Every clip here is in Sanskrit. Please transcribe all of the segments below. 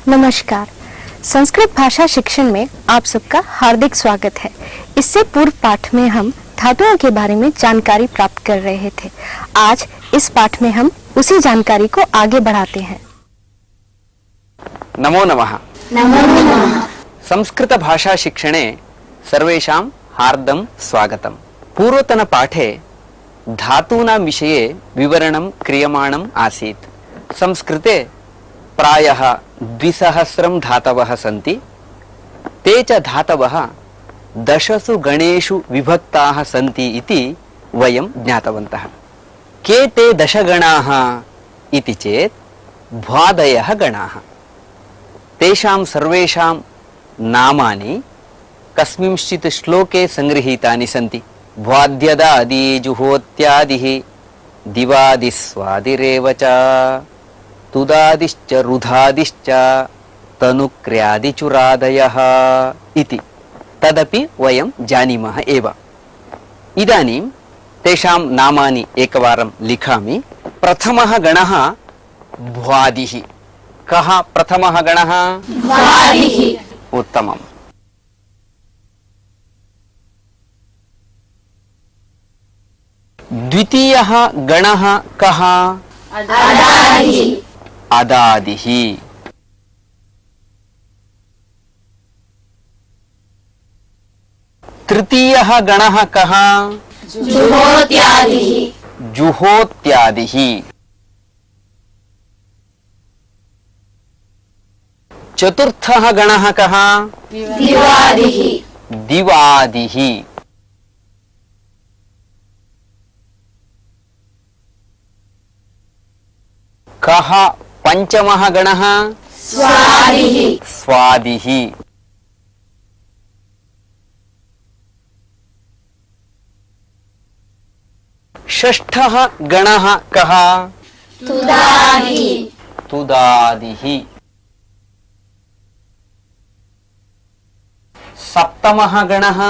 नमस्कार। संस्कृत भाषा शिक्षण में आप सबका हार्दिक स्वागत है। इससे पूर्व पाठ में हम धातुओं के बारे में जानकारी प्राप्त कर रहे थे। आज इस पाठ में हम उसी जानकारी को आगे बढ़ाते हैं। नमो नमः। नमो नमः। संस्कृत भाषा शिक्षणे सर्वेषां हार्दं स्वागतम्। पूर्वतन पाठे धातूनां विषये विवरणं क्रियमाणम् आसीत्। संस्कृते प्रायः 2000 धातवः सन्ति। ते च धातवः 10 गणेषु विभक्ताः सन्ति इति वयं ज्ञातवन्तः। के ते 10 गणाः इति चेत् भ्वादयः गणाः। तेषां सर्वेषां नामानि कस्मिंश्चित् श्लोके संगृहीतानि सन्ति। भ्वाद्यदादि जुहोत्यादिः दिवादिस्वादिरेव च तुदादिश्च रुधादिश्च तनुक्र्यादिचुरादयः इति तदपि वयं जानीमः एव। इदानीं तेषां नामानि एकवारं लिखामि। प्रथमः गणः भ्वादिः। कः प्रथमः गणः? भ्वादिः। उत्तमम्। द्वितीयः गणः कः? अदादिः। अदादिः। तृतीयः गणः कः? जुहोत्यादिः। जुहोत्यादिः। चतुर्थः गणः कः? दिवादिः। दिवादिः। कः पंचमः गणः? स्वादिः। स्वादिः। षष्ठः गणः कः? तुदादिः। तुदादिः। सप्तमः गणः?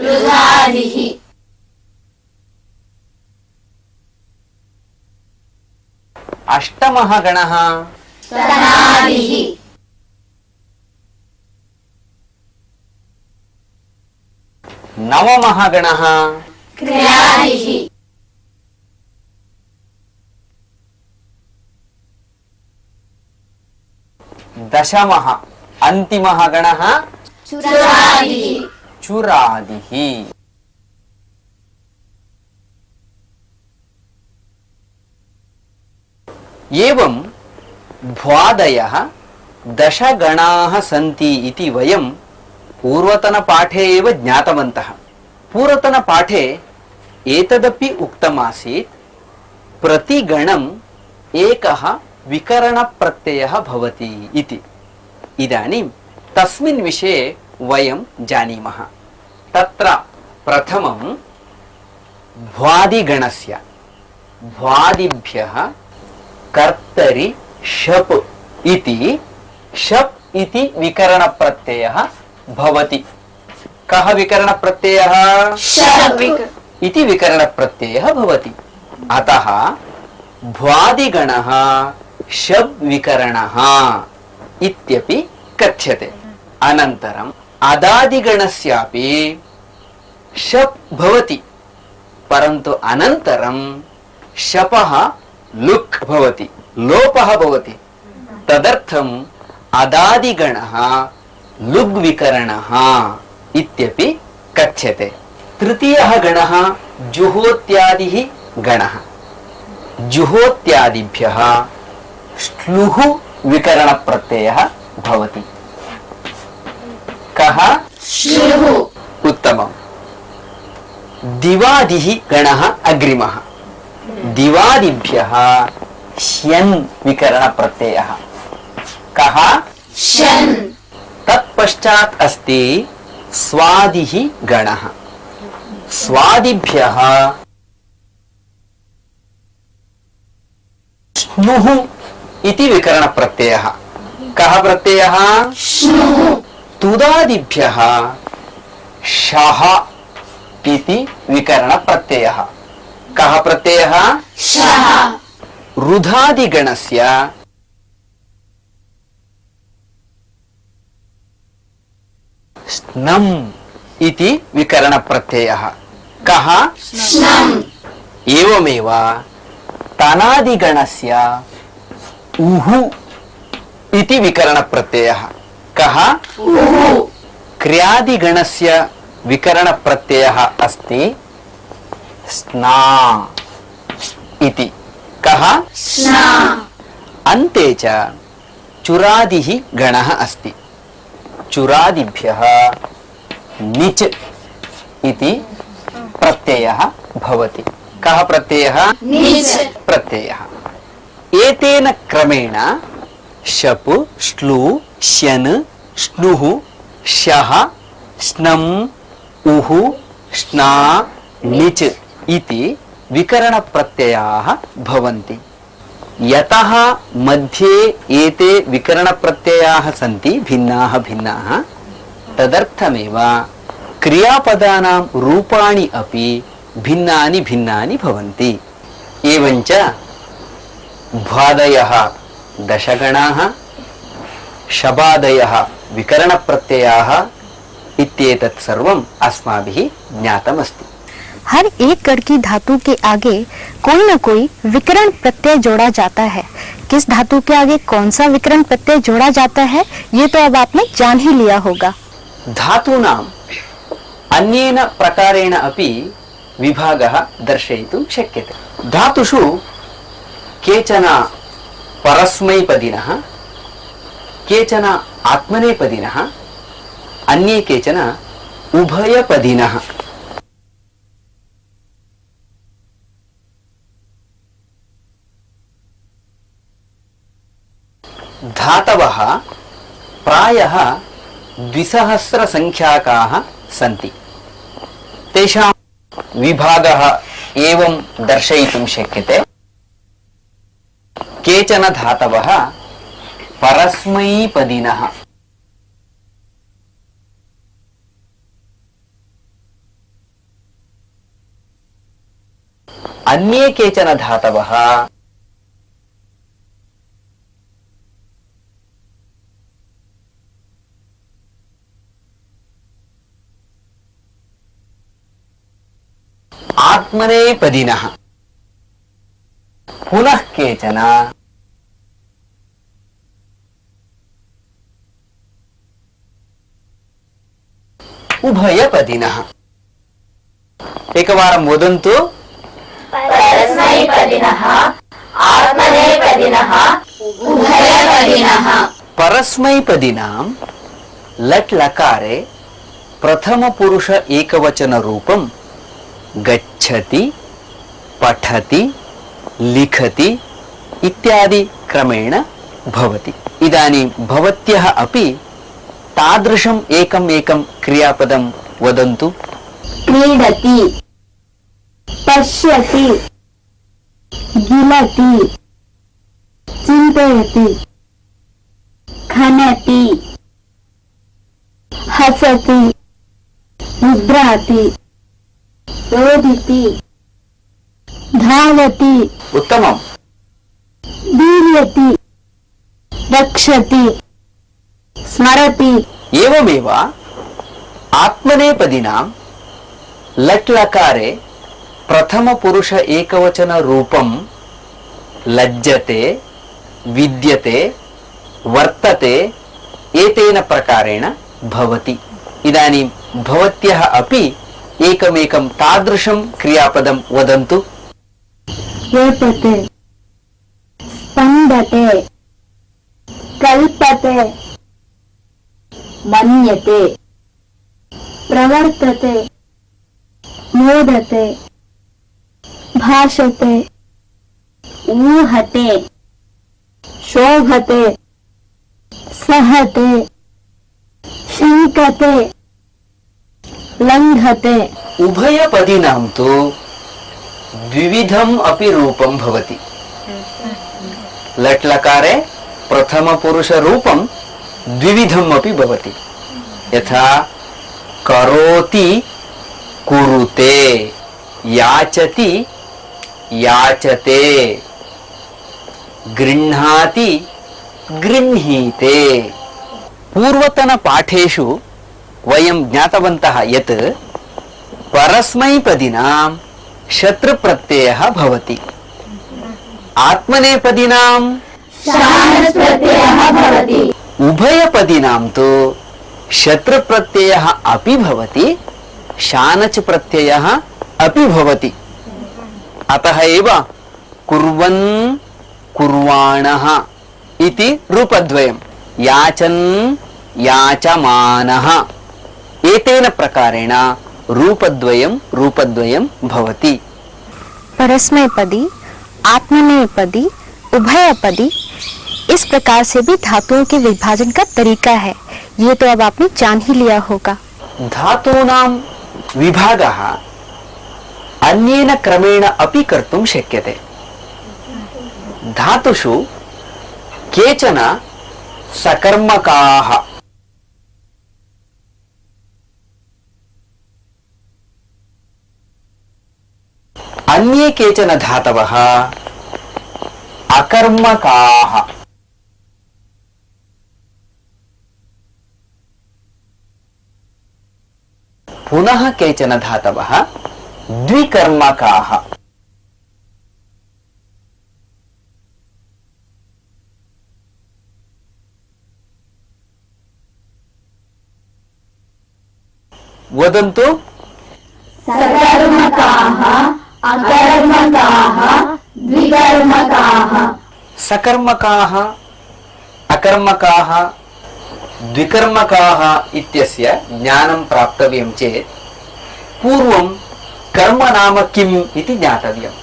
रुधादिः। अष्टमः गणः? तनादिः। नवमः गणः? क्रियादिः। 10मः अन्तिमः गणः? चुरादिः। चुरादिः। एवं भ्वादयः 10 गणाः सन्ति इति वयं पूर्वतनपाठे एव ज्ञातवन्तः। पूर्वतनपाठे एतदपि उक्तमासीत्, प्रतिगणम् एकः विकरणप्रत्ययः भवति इति। इदानीं तस्मिन् विषये वयं जानीमः। तत्र प्रथमं भ्वादिगणस्य भ्वादिभ्यः कर्तरि शप् इति शप् इति विकरणप्रत्ययः भवति। कः विकरणप्रत्ययः? शप् इति विकरणप्रत्ययः भवति। अतः भ्वादिगणः शप् विकरणः इत्यपि कथ्यते। अनन्तरम् अदादिगणस्यापि शप् भवति, परन्तु अनन्तरं शपः लुक् भवति, लोपः भवति। तदर्थम् अदादिगणः लुग् विकरणः इत्यपि कथ्यते। तृतीयः गणः जुहोत्यादिः गणः। जुहोत्यादिभ्यः श्लुः विकरणप्रत्ययः भवति। कः? श्लुः। उत्तमम्। दिवादिः गणः अग्रिमः। दिवादिभ्यः श्यन् विकरणप्रत्ययः। कः? शन्। तत्पश्चात् अस्ति स्वादिः गणः। स्वादिभ्यः स्नुः इति विकरणप्रत्ययः। कः प्रत्ययः? श्नुः। तुदादिभ्यः शः इति विकरणप्रत्ययः। कः प्रत्ययः? शः। रुधादिगणस्य स्नम् इति विकरणप्रत्ययः कः स्नम् एवमेव तनादिगणस्य उहु इति विकरणप्रत्ययः कः उहु क्रियादिगणस्य विकरणप्रत्ययः अस्ति स्ना इति कः स्ना अन्ते च चुरादिः गणः अस्ति चुरादिभ्यः निच् इति प्रत्ययः भवति कः प्रत्ययः निच् प्रत्ययः एतेन क्रमेण शप् श्लू श्यन् श्नुः शः स्नम् उहु स्ना निच् इति विकरणप्रत्ययाः भवन्ति यतः मध्ये एते विकरणप्रत्ययाः सन्ति भिन्नाः भिन्नाः तदर्थमेव क्रियापदानां रूपाणि अपि भिन्नानि भिन्नानि भवन्ति एवञ्च भ्वादयः दशगणाः शबादयः विकरणप्रत्ययाः इत्येतत् सर्वम् अस्माभिः ज्ञातमस्ति हर एक गण की धातु के आगे कोई न कोई विकरण प्रत्यय जोड़ा जाता है। किस धातु के आगे कौन सा विकरण प्रत्यय जोड़ा जाता है ये तो अब आपने जान ही लिया होगा। धातूनाम् अन्येन प्रकारेण अपि विभागः दर्शयितुं शक्यते धातुषु केचन परस्मैपदिनः केचन आत्मनेपदिनः अन्ये केचन उभयपदिनः धातवः प्रायः 2000 संख्याकाः सन्ति तेषां विभागः एवं दर्शयितुं शक्यते केचन धातवः परस्मैपदिनः अन्ये केचन धातवः आत्मनेपदिनः पुनः केचन उभयपदिनः एकवारं वदन्तु परस्मैपदिनः आत्मनेपदिनः उभयपदिनः परस्मैपदिनां लट् लकारे प्रथमपुरुष एकवचन रूपं गच्छति पठति लिखति इत्यादि क्रमेण भवति इदानीं भवत्यः अपि तादृशम् एकम् एकं क्रियापदं वदन्तु क्रीडति पश्यति गिलति चिन्तयति खनति हसति निद्राति रोदिति धावति उत्तमम् दीर्यति रक्षति स्मरति एवमेव आत्मनेपदिनां लट् लकारे प्रथमपुरुष एकवचन रूपं लज्जते विद्यते वर्तते एतेन प्रकारेण भवति इदानीं भवत्यः अपि एकमेकं तादृशं क्रियापदं वदन्तु रोचते स्पन्दते कल्पते मन्यते प्रवर्तते मोदते भाषते ऊहते शोभते सहते शङ्कते लङ्घते उभयपदिनां तु द्विविधम् अपि रूपं भवति लट् लकारे प्रथमपुरुषरूपं द्विविधम् अपि भवति यथा करोति कुरुते याचति याचते गृह्णाति गृह्णीते पूर्वतन पाठेषु वयं ज्ञातवन्तः यत् परस्मैपदिनां शत्रुप्रत्ययः भवति, आत्मनेपदिनां शानच् प्रत्ययः भवति, उभयपदिनां तु शत्रुप्रत्ययः अपि भवति, शानच् प्रत्ययः अपि भवति। अतः एव कुर्वन् कुर्वाणः इति रूपद्वयं, याचन् याचमानः, एतेन प्रकारेण रूपद्वयं भवति। परस्मैपदी, आत्मनेपदी, उभयपदी, इस प्रकार से भी धातुओं के विभाजन का तरीका है। ये तो अब आपने जान ही लिया होगा। धातूनां विभागः अन्येन क्रमेण अपि कर्तुं शक्यते। धातुषु केचन सकर्मकाः, अन्ये केचन धातवः अकर्मकाः। पुनः केचन धातवः द्विकर्मकाः। वदन्तु। सकर्मकाः, अकर्मकाः, द्विकर्मकाः। सकर्मकाः, अकर्मकाः, द्विकर्मकाः इत्यस्य ज्ञानं प्राप्तव्यं चेत् पूर्वं कर्म नाम किम् इति ज्ञातव्यं।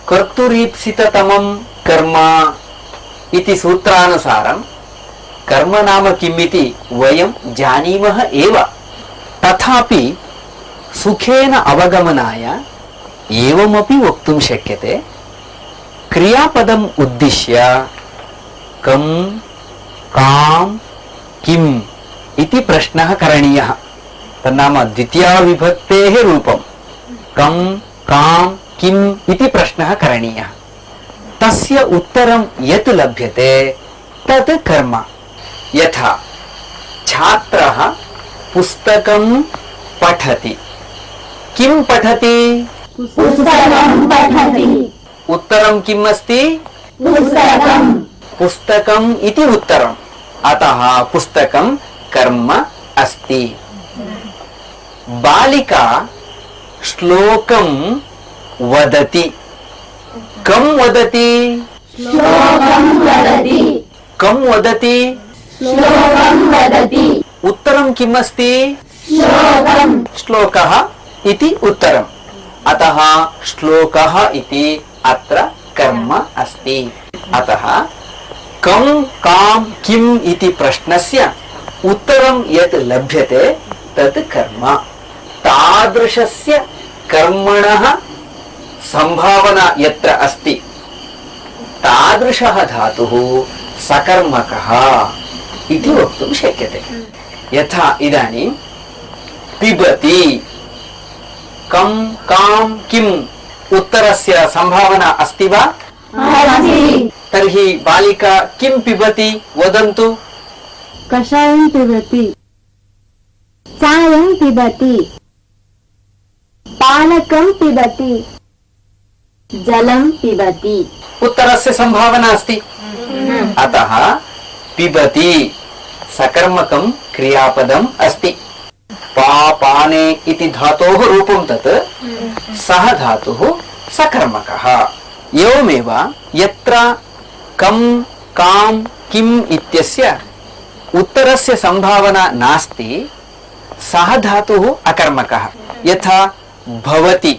कर्तुरीप्सिततमं कर्म इति सूत्रानुसारं कर्म नाम किम् इति वयं जानीमः एव। तथापि सुखेन अवगमनाय एवमपि वक्तुं शक्यते, क्रियापदम् उद्दिश्य कं कां किम् इति प्रश्नः करणीयः। तन्नाम द्वितीया विभक्तेः रूपं कं कां किम् इति प्रश्नः करणीयः। तस्य उत्तरं यत् लभ्यते तत् कर्म। यथा छात्रः पुस्तकं पठति। किं पठति? पुस्तकं पठति। उत्तरं किम् अस्ति? पुस्तकं। पुस्तकम् इति उत्तरम्। अतः पुस्तकं कर्म अस्ति। बालिका श्लोकं वदति। कं वदति? श्लोकं वदति। कं वदति? श्लोकं वदति। उत्तरं किम् अस्ति? श्लोकं। श्लोकः इति उत्तरम्। अतः श्लोकः इति अत्र कर्म अस्ति। अतः कं कां किम् इति प्रश्नस्य उत्तरं यत् लभ्यते तत् कर्म। तादृशस्य कर्मणः संभावना यत्र अस्ति तादृशः धातुः सकर्मकः इति वक्तुं शक्यते। यथा इदानीं पिबति, कं कां किम् उत्तरस्य संभावना अस्ति वा? अस्ति। तर्हि बालिका किं पिबति वदन्तु। कषायं पिबति, चायं पिबति, पानकं पिबति, जलं पिबति। उत्तरस्य संभावना अस्ति। अतः पिबति सकर्मकं क्रियापदम् अस्ति। पाने इति धातोः रूपं तत्, सः धातुः सकर्मकः। एवमेव यत्र कं कां किम् इत्यस्य उत्तरस्य संभावना नास्ति सः धातुः अकर्मकः। यथा भवति,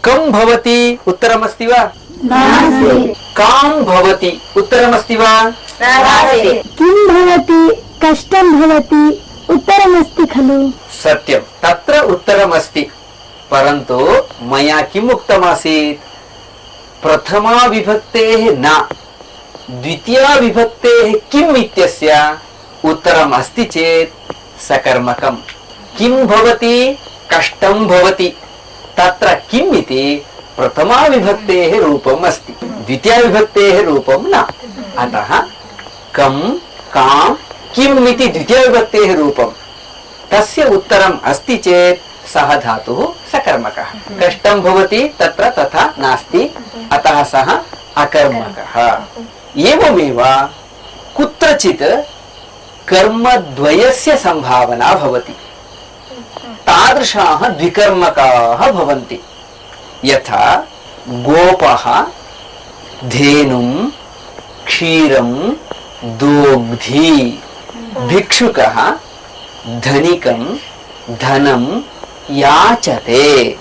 कं भवति उत्तरमस्ति वा? नास्ति। कां भवति उत्तरमस्ति वा? नास्ति। किं भवति? कष्टं भवति, उत्तरमस्ति खलु? सत्यं, तत्र उत्तरमस्ति। परन्तु मया किम् उक्तमासीत्? प्रथमा विभक्तेः न, द्वितीया विभक्तेः किम् इत्यस्य उत्तरम् अस्ति चेत् सकर्मकम्। किं भवति? कष्टं भवति। तत्र किम् इति प्रथमा विभक्तेः रूपम् अस्ति, द्वितीया विभक्तेः रूपं न। अतः कं कां किम् इति द्वितीया विभक्तेः रूपं, तस्य उत्तरम् अस्ति चेत् सः धातुः सकर्मकः। कष्टं भवति तत्र तथा नास्ति, अतः सः अकर्मकः। एवमेव कुत्रचित् कर्मद्वयस्य संभावना भवति, तादृशाः द्विकर्मकाः भवन्ति। यथा गोपः धेनुं क्षीरं दोग्धी, भिक्षुकः धनिकं धनं याचते।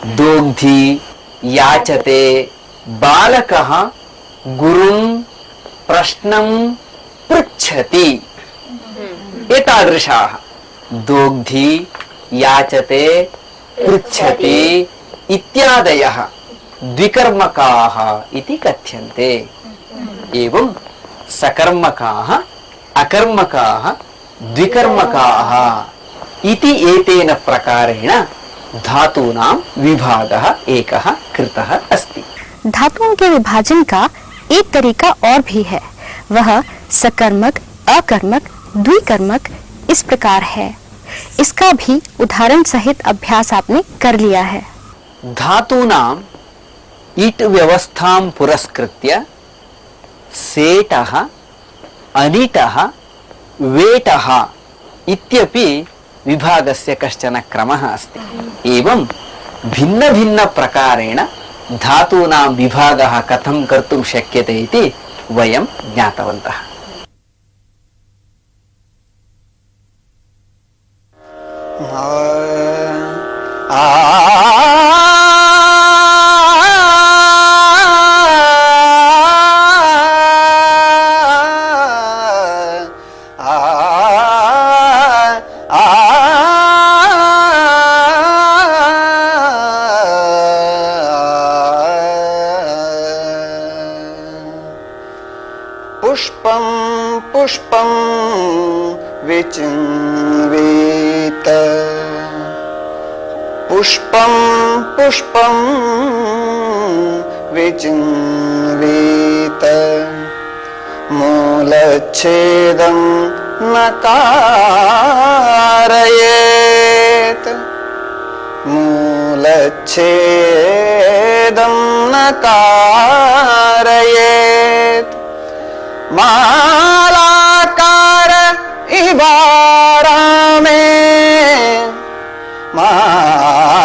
दोग्धी याचते, बालकः गुरुं प्रश्नं पृच्छति। एतादृशाः दोग्धी याचते पृच्छति इत्यादयः द्विकर्मकाः इति कथ्यन्ते। एवं सकर्मकाः अकर्मकाः द्विकर्मकाः इति एतेन प्रकारेण धातूनां विभागः एकः कृतः अस्ति। धातुओं के विभाजन का एक तरीका और भी है, वह सकर्मक, अकर्मक, द्विकर्मक इस प्रकार है। इसका भी उदाहरण सहित अभ्यास आपने कर लिया है। धातूनां इट् व्यवस्थां पुरस्कृत्य सेटः, अनिटः, वेटः इत्यपि विभागस्य कश्चन क्रमः अस्ति। एवं भिन्न भिन्न प्रकारेण धातूनां विभागः कथं कर्तुं शक्यते इति वयं ज्ञातवन्तः। पुष्पं पुष्पं विचिन्वेत, पुष्पं पुष्पं विचिन्वेत, मूलच्छेदं न कारयेत्, मूलच्छेदं न कारयेत्, मालाकार इवारामे, मालाकार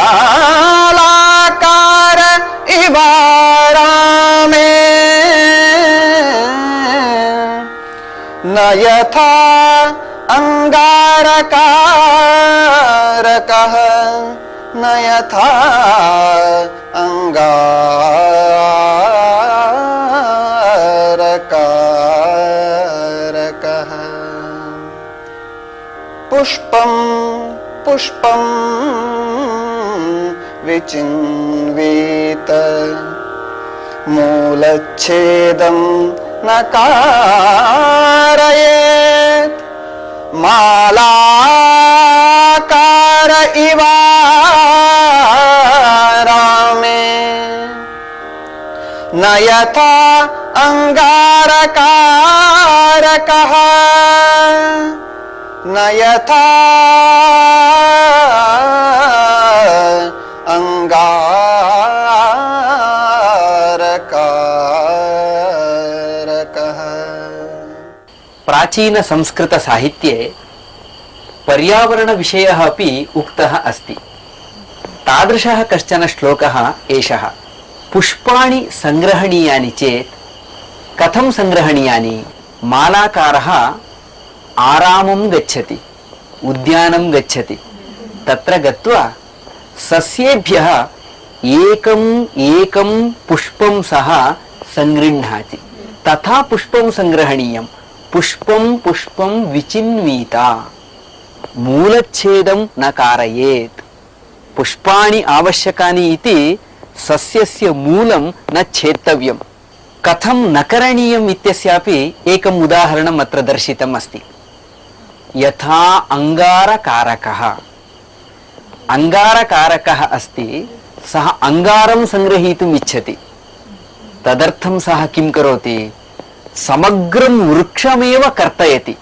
इवारामे, न यथा अंगारकारकः, न यथा अंगारकारकः। पुष्पं पुष्पं विचिन्वेत, मूलच्छेदं न कारयेत्, मालाकार इवारामे, न यथा अंगारकारकः, न यथा अंगारकारकः। प्राचीन संस्कृत साहित्ये पर्यावरण विषयः अपि उक्तः अस्ति। तादृशः कश्चन श्लोकः एषः। पुष्पाणि संग्रहणीयानि चेत् कथं संग्रहणीयानि? मालाकारः आरामं गच्छति, उद्यानं गच्छति, तत्र गत्वा सस्येभ्यः एकम् एकं पुष्पं सः संगृह्णाति। तथा पुष्पं संग्रहणीयं। पुष्पं पुष्पं विचिन्वीता, मूलच्छेदं न कारयेत्। पुष्पाणि आवश्यकानि इति सस्यस्य मूलं न छेत्तव्यं। कथं न करणीयम् इत्यस्यापि एकम् उदाहरणम् अत्र दर्शितम् अस्ति। यथा अंगारकारकः, अंगारकारकः अस्ति, सः अंगारं संग्रहीतुम् इच्छति। तदर्थं सः किं करोति? समग्रं वृक्षमेव कर्तयति।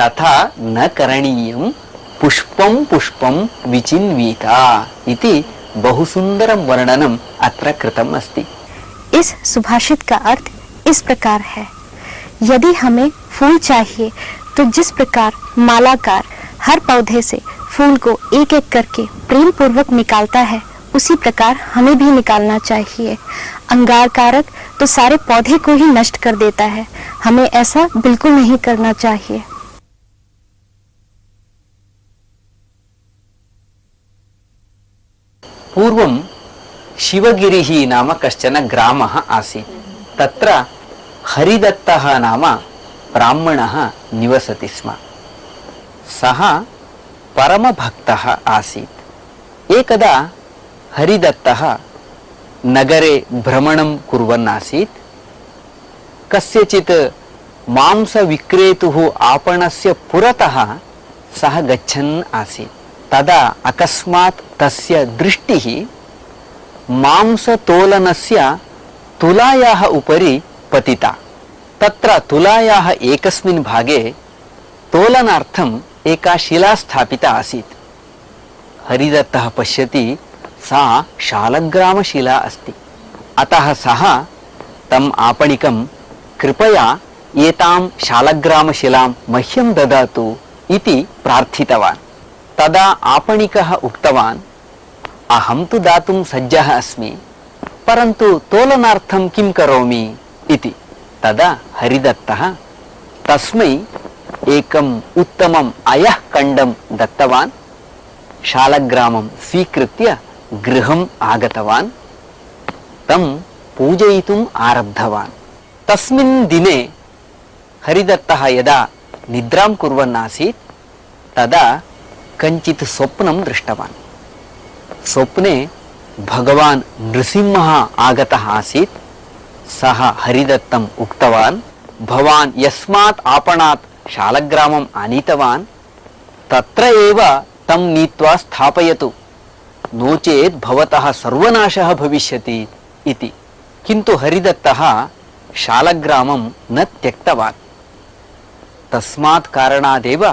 तथा न करणीयं पुष्पं पुष्पं विचिन्वीता इति बहु सुंदरं वर्णनम् अत्र कृतम् अस्ति। इस सुभाषित का अर्थ इस प्रकार है, यदि हमें फूल चाहिए तो जिस प्रकार मालाकार हर पौधे से फूल को एक एक करके प्रेम पूर्वक निकालता है, उसी प्रकार हमें भी निकालना चाहिए। अंगार कारक तो सारे पौधे को ही नष्ट कर देता है, हमें ऐसा बिल्कुल नहीं करना चाहिए। पूर्वं शिवगिरिः नाम कश्चन ग्रामः आसीत्। तत्र हरिदत्तः नाम ब्राह्मणः निवसति स्म। सः परमभक्तः आसीत्। एकदा हरिदत्तः नगरे भ्रमणं कुर्वन् आसीत्। कस्यचित् मांसविक्रेतुः आपणस्य पुरतः सः गच्छन् आसीत्। तदा अकस्मात् तस्य दृष्टिः मांसतोलनस्य तुलायाः उपरि पतिता। तत्र तुलायाः एकस्मिन् भागे तोलनार्थम् एका शिला स्थापिता आसीत्। हरिदत्तः पश्यति, सा शालग्रामशिला अस्ति। अतः सः तम् आपणिकं कृपया एतां शालग्रामशिलां मह्यं ददातु इति प्रार्थितवान्। तदा आपणिकः उक्तवान्, अहं तु दातुं सज्जः अस्मि, परन्तु तोलनार्थं किं करोमि इति। तदा हरिदत्तः तस्मै एकम् उत्तमम् अयः खण्डं दत्तवान्। शालग्रामं स्वीकृत्य गृहम् आगतवान्, तं पूजयितुम् आरब्धवान्। तस्मिन् दिने हरिदत्तः यदा निद्रां कुर्वन् आसीत्, तदा कञ्चित् स्वप्नं दृष्टवान्। स्वप्ने भगवान् नृसिंहः आगतः आसीत्। सः हरिदत्तम् उक्तवान्, भवान् यस्मात् आपणात् शालग्रामम् आनीतवान् तत्र एव तं नीत्वा स्थापयतु, नो चेत् भवतः सर्वनाशः भविष्यति इति। किन्तु हरिदत्तः शालग्रामं न त्यक्तवान्। तस्मात् कारणादेव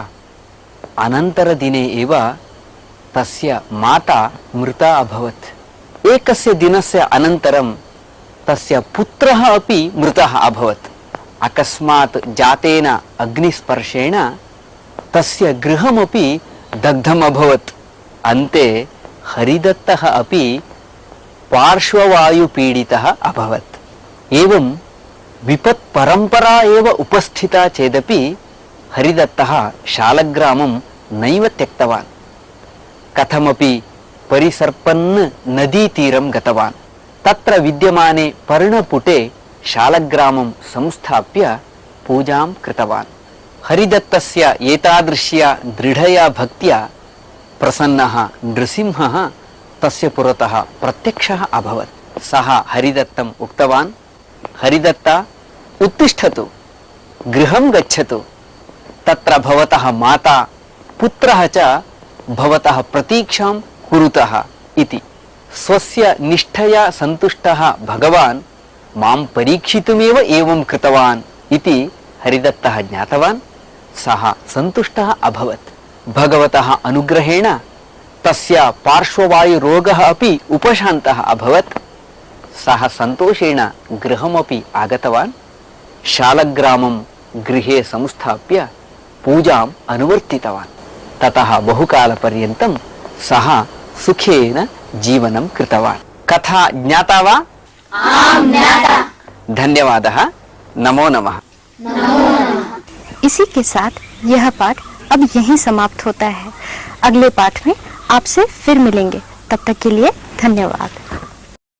अनन्तरदिने एव तस्य माता मृता अभवत्। एकस्य दिनस्य अनन्तरं तस्य पुत्रः अपि मृतः अभवत्। अकस्मात् जातेन अग्निस्पर्शेण तस्य गृहमपि दग्धम् अभवत्। अन्ते हरिदत्तः अपि पार्श्ववायुपीडितः अभवत्। एवं विपत् परम्परा एव उपस्थिता चेदपि हरिदत्तः शालग्रामं नैव त्यक्तवान्। कथमपि परिसर्पन् नदीतीरं गतवान्। तत्र विद्यमाने पर्णपुटे शालग्रामं संस्थाप्य पूजां कृतवान्। हरिदत्तस्य एतादृश्या दृढया भक्त्या प्रसन्नः नृसिंहः तस्य पुरतः प्रत्यक्षः अभवत्। सः हरिदत्तम् उक्तवान्, हरिदत्त, उत्तिष्ठतु, गृहं गच्छतु। तत्र भवतः माता पुत्रः च भवतः प्रतीक्षां कुरुतः इति। स्वस्य निष्ठया सन्तुष्टः भगवान् मां परीक्षितुमेव एवं कृतवान् इति हरिदत्तः ज्ञातवान्। सः सन्तुष्टः अभवत्। भगवतः अनुग्रहेण तस्य पार्श्ववायुरोगः अपि उपशान्तः अभवत्। सः सन्तोषेण गृहमपि आगतवान्। शालग्रामं गृहे संस्थाप्य पूजाम् अनुवर्तितवान्। ततः बहुकालपर्यन्तं सः सुखेन जीवनं कृतवान्। कथा ज्ञाता वा? आम् ज्ञाता। धन्यवादः। नमो नमः। इसी के साथ यह पाठ अब यहीं समाप्त होता है। अगले पाठ में आपसे फिर मिलेंगे। तब तक के लिए धन्यवाद।